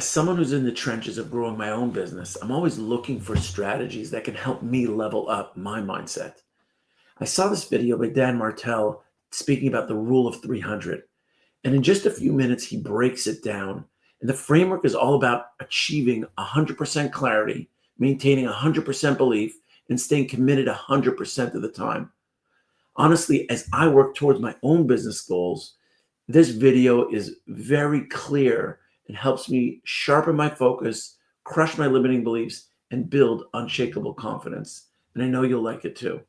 As someone who's in the trenches of growing my own business, I'm always looking for strategies that can help me level up my mindset. I saw this video by Dan Martell speaking about the rule of 300. And in just a few minutes, he breaks it down. And the framework is all about achieving 100% clarity, maintaining 100% belief, and staying committed 100% of the time. Honestly, as I work towards my own business goals, this video is very clear and helps me sharpen my focus, crush my limiting beliefs, and build unshakable confidence. And I know you'll like it too.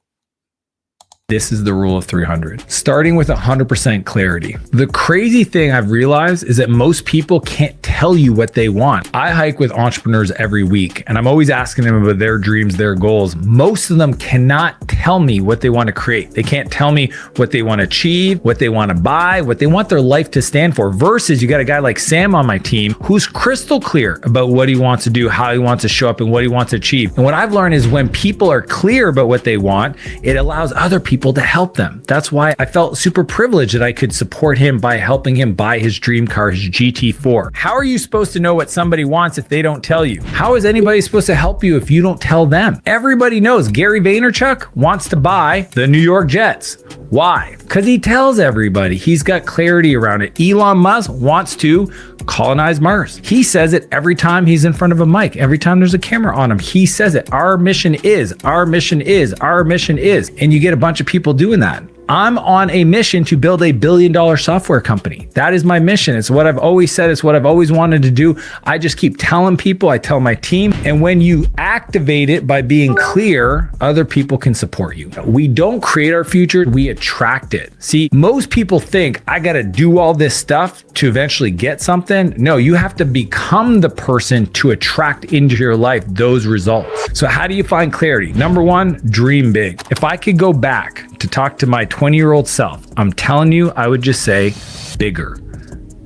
This is the rule of 300, starting with 100% clarity. The crazy thing I've realized is that most people can't tell you what they want. I hike with entrepreneurs every week, and I'm always asking them about their dreams, their goals. Most of them cannot tell me what they want to create. They can't tell me what they want to achieve, what they want to buy, what they want their life to stand for. Versus you got a guy like Sam on my team who's crystal clear about what he wants to do, how he wants to show up, and what he wants to achieve. And what I've learned is when people are clear about what they want, it allows other people to help them. That's why I felt super privileged that I could support him by helping him buy his dream car, his GT4. How are you supposed to know what somebody wants if they don't tell you? How is anybody supposed to help you if you don't tell them? Everybody knows Gary Vaynerchuk wants to buy the New York Jets. Why? Because he tells everybody. He's got clarity around it. Elon Musk wants to colonize Mars. He says it every time he's in front of a mic, every time there's a camera on him. He says it. Our mission is, our mission is, our mission is. And you get a bunch of people doing that. I'm on a mission to build $1 billion software company. That is my mission. It's what I've always said. It's what I've always wanted to do. I just keep telling people, I tell my team. And when you activate it by being clear, other people can support you. We don't create our future, we attract it. See, most people think I got to do all this stuff to eventually get something. No, you have to become the person to attract into your life those results. So how do you find clarity? Number one, dream big. If I could go back to talk to my 20-year-old self, I'm telling you, I would just say bigger,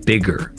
bigger,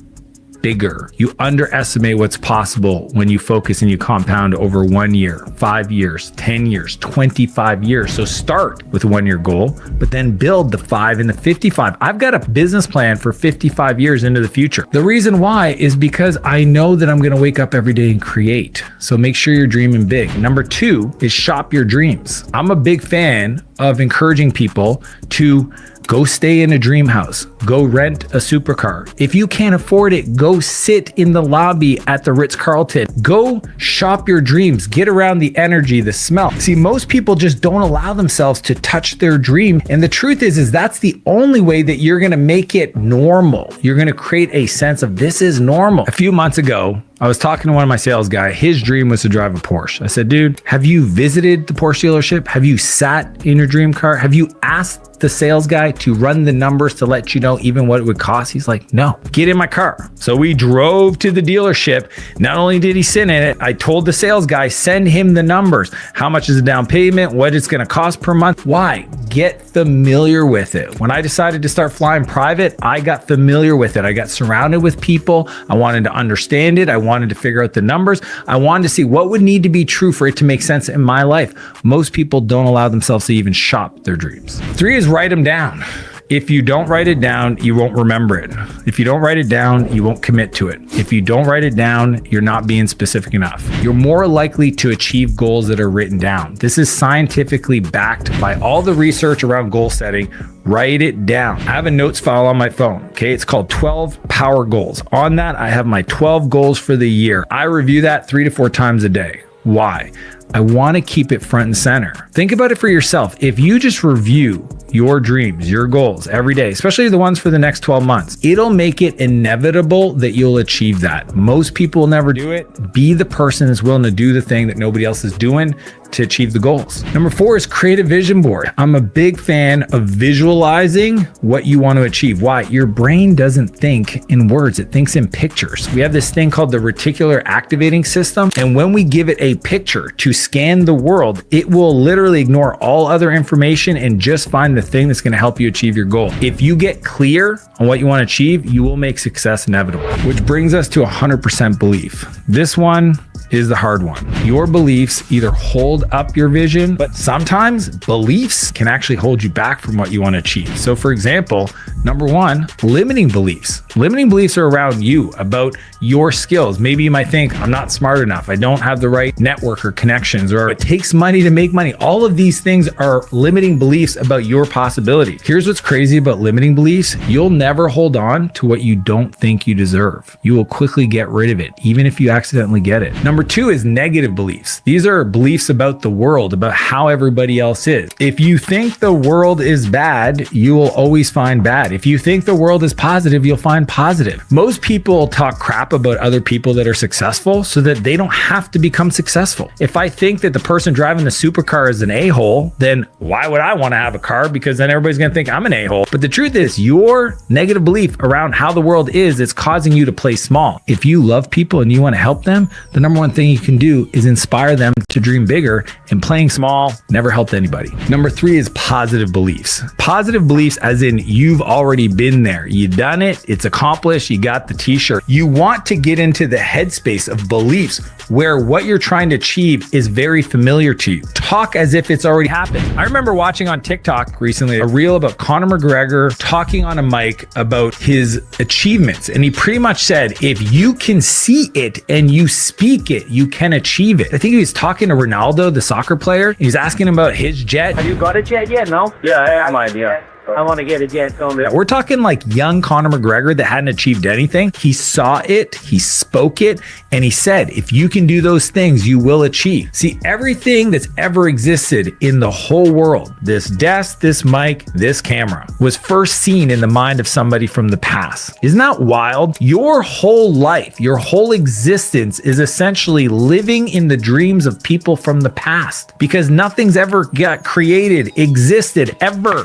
bigger. You underestimate what's possible when you focus and you compound over 1 year, 5 years, 10 years, 25 years. So start with a 1 year goal, but then build the 5 and the 55. I've got a business plan for 55 years into the future. The reason why is because I know that I'm going to wake up every day and create. So make sure you're dreaming big. Number two is shop your dreams. I'm a big fan of encouraging people to go stay in a dream house, go rent a supercar. If you can't afford it, go sit in the lobby at the Ritz-Carlton. Go shop your dreams, get around the energy, the smell. See, most people just don't allow themselves to touch their dream. And the truth is that's the only way that you're gonna make it normal. You're gonna create a sense of this is normal. A few months ago, I was talking to one of my sales guys. His dream was to drive a Porsche. I said, dude, have you visited the Porsche dealership? Have you sat in your dream car? Have you asked the sales guy to run the numbers to let you know even what it would cost? He's like, no, get in my car. So we drove to the dealership. Not only did he sit in it, I told the sales guy, send him the numbers. How much is the down payment? What it's going to cost per month? Why? Get familiar with it. When I decided to start flying private, I got familiar with it. I got surrounded with people. I wanted to understand it. I wanted to figure out the numbers. I wanted to see what would need to be true for it to make sense in my life. Most people don't allow themselves to even shop their dreams. 3 is write them down. If you don't write it down, you won't remember it. If you don't write it down, you won't commit to it. If you don't write it down, you're not being specific enough. You're more likely to achieve goals that are written down. This is scientifically backed by all the research around goal setting. Write it down. I have a notes file on my phone. Okay, it's called 12 Power Goals. On that, I have my 12 goals for the year. I review that 3 to 4 times a day. Why? I want to keep it front and center. Think about it for yourself. If you just review your dreams, your goals every day, especially the ones for the next 12 months, it'll make it inevitable that you'll achieve that. Most people will never do it. Be the person that's willing to do the thing that nobody else is doing to achieve the goals. Number 4 is create a vision board. I'm a big fan of visualizing what you want to achieve. Why? Your brain doesn't think in words, it thinks in pictures. We have this thing called the reticular activating system. And when we give it a picture to scan the world, it will literally ignore all other information and just find the thing that's going to help you achieve your goal. If you get clear on what you want to achieve, you will make success inevitable. Which brings us to 100% belief. This one is the hard one. Your beliefs either hold up your vision, but sometimes beliefs can actually hold you back from what you want to achieve. So for example, number one, limiting beliefs. Limiting beliefs are around you, about your skills. Maybe you might think, I'm not smart enough. I don't have the right network or connections, or it takes money to make money. All of these things are limiting beliefs about your possibility. Here's what's crazy about limiting beliefs. You'll never hold on to what you don't think you deserve. You will quickly get rid of it, even if you accidentally get it. Number two is negative beliefs. These are beliefs about the world, about how everybody else is. If you think the world is bad, you will always find bad. If you think the world is positive, you'll find positive. Most people talk crap about other people that are successful so that they don't have to become successful. If I think that the person driving the supercar is an a-hole, then why would I want to have a car? Because then everybody's going to think I'm an a-hole. But the truth is, your negative belief around how the world is causing you to play small. If you love people and you want to help them, the number one thing you can do is inspire them to dream bigger, and playing small never helped anybody. Number three is positive beliefs. Positive beliefs as in you've already been there. You've done it. It's accomplished. You got the t-shirt. You want to get into the headspace of beliefs where what you're trying to achieve is very familiar to you. Talk as if it's already happened. I remember watching on TikTok recently a reel about Conor McGregor talking on a mic about his achievements. And he pretty much said, if you can see it and you speak it, you can achieve it. I think he was talking to Ronaldo, the soccer player. He was asking him about his jet. Have you got a jet yet? No? Yeah, I have mine, yeah. I want to get a jet. We're talking like young Conor McGregor that hadn't achieved anything. He saw it, he spoke it, and he said, if you can do those things, you will achieve. See, everything that's ever existed in the whole world, this desk, this mic, this camera, was first seen in the mind of somebody from the past. Isn't that wild? Your whole life, your whole existence is essentially living in the dreams of people from the past, because nothing's ever got created, existed ever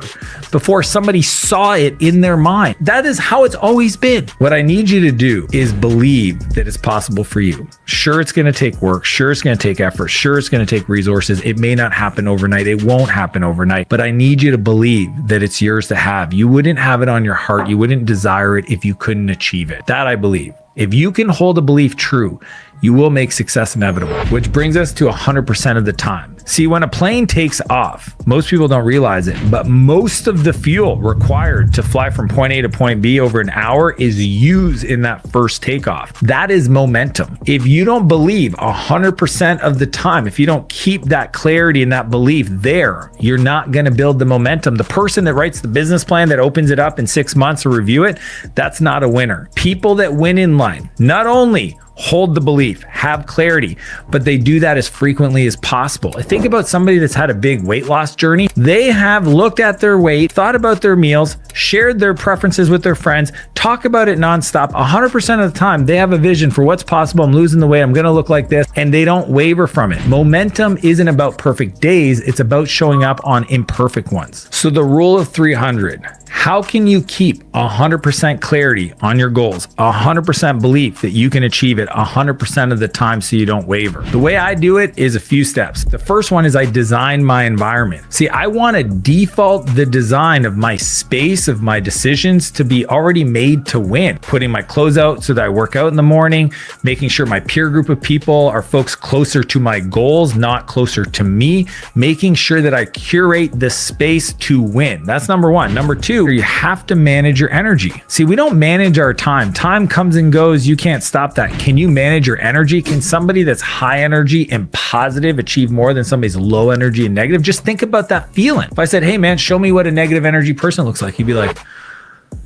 before somebody saw it in their mind. That is how it's always been. What I need you to do is believe that it's possible for you. Sure, it's going to take work. Sure, it's going to take effort. Sure, it's going to take resources. It may not happen overnight. It won't happen overnight, but I need you to believe that it's yours to have. You wouldn't have it on your heart. You wouldn't desire it if you couldn't achieve it. That I believe. If you can hold a belief true, you will make success inevitable, which brings us to 100% of the time. See, when a plane takes off, most people don't realize it, but most of the fuel required to fly from point A to point B over an hour is used in that first takeoff. That is momentum. If you don't believe 100% of the time, if you don't keep that clarity and that belief there, you're not going to build the momentum. The person that writes the business plan that opens it up in 6 months to review it, that's not a winner. People that win in life not only hold the belief, have clarity, but they do that as frequently as possible. I think about somebody that's had a big weight loss journey. They have looked at their weight, thought about their meals, shared their preferences with their friends, talk about it nonstop. 100% of the time, they have a vision for what's possible. I'm losing the weight. I'm going to look like this. And they don't waver from it. Momentum isn't about perfect days. It's about showing up on imperfect ones. So the rule of 300. How can you keep 100% clarity on your goals, 100% belief that you can achieve it 100% of the time so you don't waver? The way I do it is a few steps. The first one is I design my environment. See, I want to default the design of my space, of my decisions to be already made to win. Putting my clothes out so that I work out in the morning, making sure my peer group of people are folks closer to my goals, not closer to me, making sure that I curate the space to win. That's number one. Number two, you have to manage your energy. See, we don't manage our time. Time comes and goes. You can't stop that. Can you manage your energy? Can somebody that's high energy and positive achieve more than somebody's low energy and negative? Just think about that feeling. If I said, hey man, show me what a negative energy person looks like, you'd be like,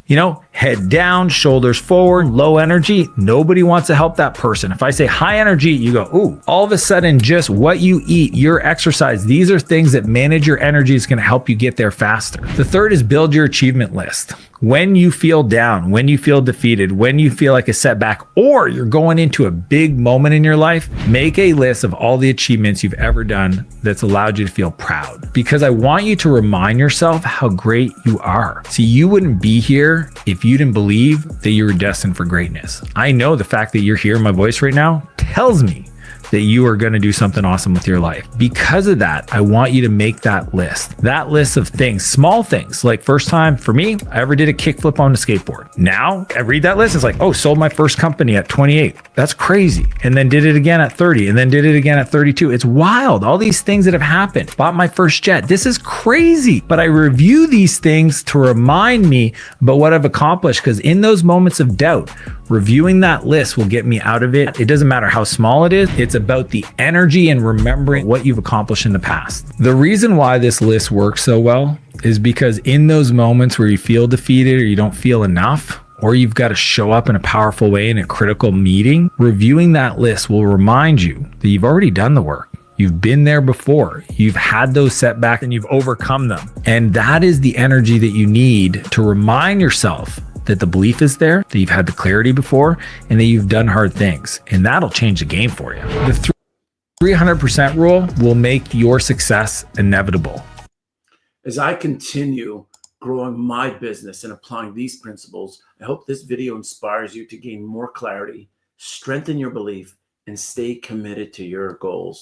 you know, head down, shoulders forward, low energy. Nobody wants to help that person. If I say high energy, you go, ooh, all of a sudden, just what you eat, your exercise, these are things that manage your energy is going to help you get there faster. The third is build your achievement list. When you feel down, when you feel defeated, when you feel like a setback, or you're going into a big moment in your life, make a list of all the achievements you've ever done that's allowed you to feel proud. Because I want you to remind yourself how great you are. See, you wouldn't be here if you didn't believe that you were destined for greatness. I know the fact that you're hearing my voice right now tells me that you are going to do something awesome with your life. Because of that, I want you to make that list of things, small things. Like first time for me, I ever did a kickflip on a skateboard. Now I read that list. It's like, oh, sold my first company at 28. That's crazy. And then did it again at 30 and then did it again at 32. It's wild. All these things that have happened. Bought my first jet. This is crazy. But I review these things to remind me about what I've accomplished, because in those moments of doubt, reviewing that list will get me out of it. It doesn't matter how small it is. It's about the energy and remembering what you've accomplished in the past. The reason why this list works so well is because in those moments where you feel defeated or you don't feel enough, or you've got to show up in a powerful way in a critical meeting, reviewing that list will remind you that you've already done the work. You've been there before. You've had those setbacks and you've overcome them. And that is the energy that you need to remind yourself that the belief is there, that you've had the clarity before, and that you've done hard things. And that'll change the game for you. The 300% rule will make your success inevitable. As I continue growing my business and applying these principles, I hope this video inspires you to gain more clarity, strengthen your belief, and stay committed to your goals.